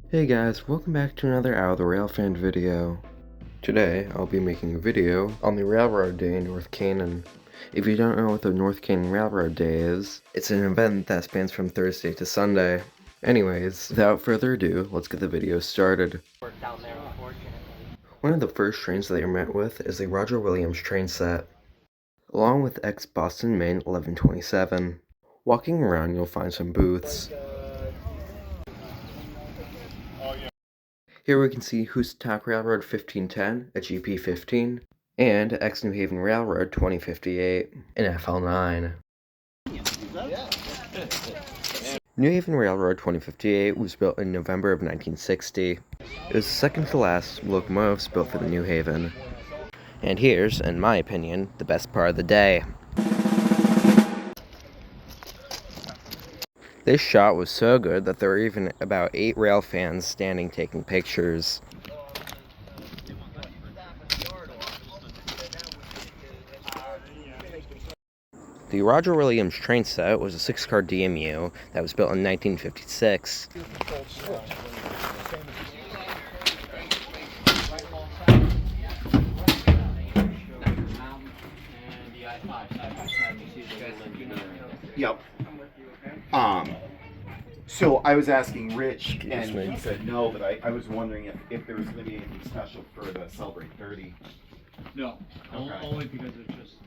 Hey guys, welcome back to another Out of the Rail fan video. Today, I'll be making a video on the Railroad Day in North Canaan. If you don't know what the North Canaan Railroad Day is, it's an event that spans from Thursday to Sunday. Anyways, without further ado, let's get the video started. One of the first trains that you're met with is a Roger Williams train set, along with ex-Boston Maine 1127. Walking around, you'll find some booths. Here we can see Housatonic Railroad 1510, a GP15, and ex-New Haven Railroad 2058, an FL9. New Haven Railroad 2058 was built in November of 1960. It was the second to last locomotives built for the New Haven. And here's, in my opinion, the best part of the day. This shot was so good that there were even about 8 rail fans standing taking pictures. The Roger Williams train set was a 6-car DMU that was built in 1956. Yep. So I was asking Rich, and he said no, but I was wondering if there was going to be anything special for the Celebrate 30. No, Okay. only because it's just.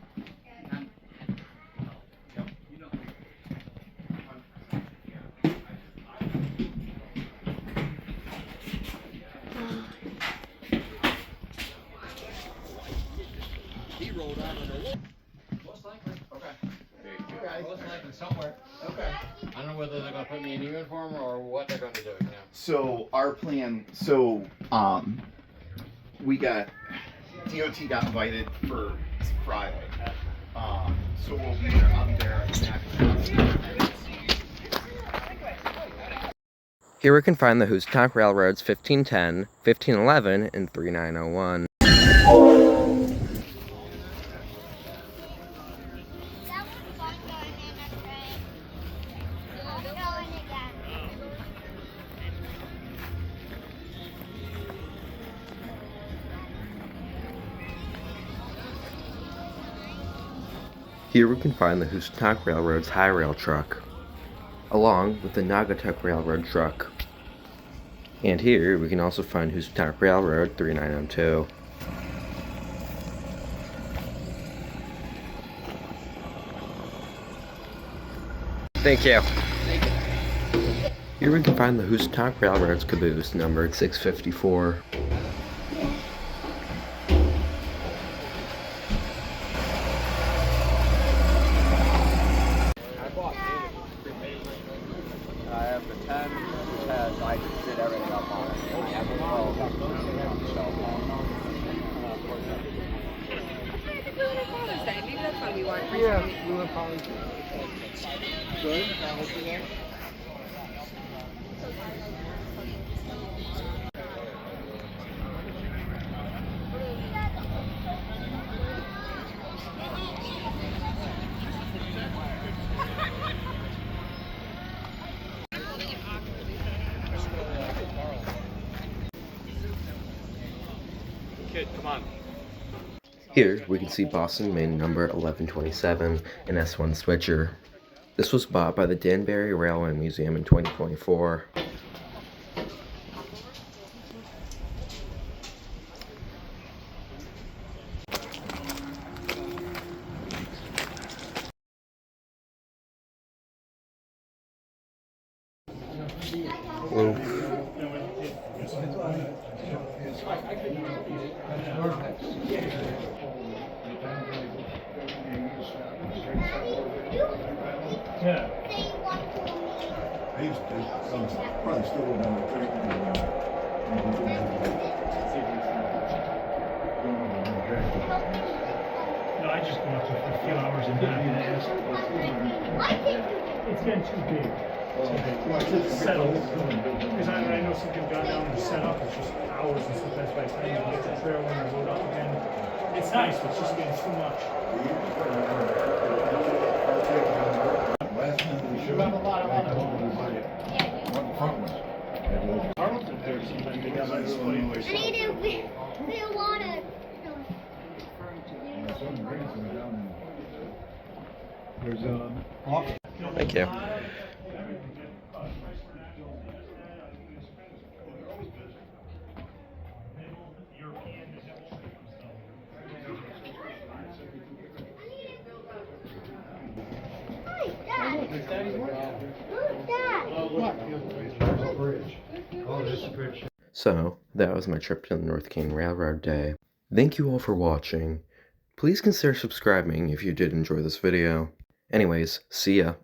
He rolled out on the wall. Most likely. Okay. Most likely somewhere. Okay. I don't know whether they're gonna put me in uniform or what they're gonna do. So our plan. We got DOT got invited for Friday. So we'll be there. I'll be there. Here we can find the Housatonic Railroads 1510, 1511, and 3901. Here we can find the Housatonic Railroad's high rail truck, along with the Naugatuck Railroad truck. And here we can also find Housatonic Railroad 3902. Thank you. Here we can find the Housatonic Railroad's caboose numbered 654. I have the 10, because I did everything up on it. I have the 12, Maybe that's why we want. Yeah, we were probably good. Kid, come on. Here we can see Boston Maine number 1127, an S1 switcher. This was bought by the Danbury Railway Museum in 2024. Yeah. I used to, some probably still live down the creek. No, I just go up for a few hours and it's getting too big. It's settled. Because I know some people got down and set up, it's just hours and stuff. That's why it's time to get the trailer and load up again. It's nice, but it's just getting too much. Last time we showed. You have a lot of other What the front was. Arlington Fair sometimes they got by this place. I need to feel water. There's Thank you. Who's that? bridge. Oh, there's a bridge. So, that was my trip to the North Canaan Railroad Day. Thank you all for watching. Please consider subscribing if you did enjoy this video. Anyways, see ya.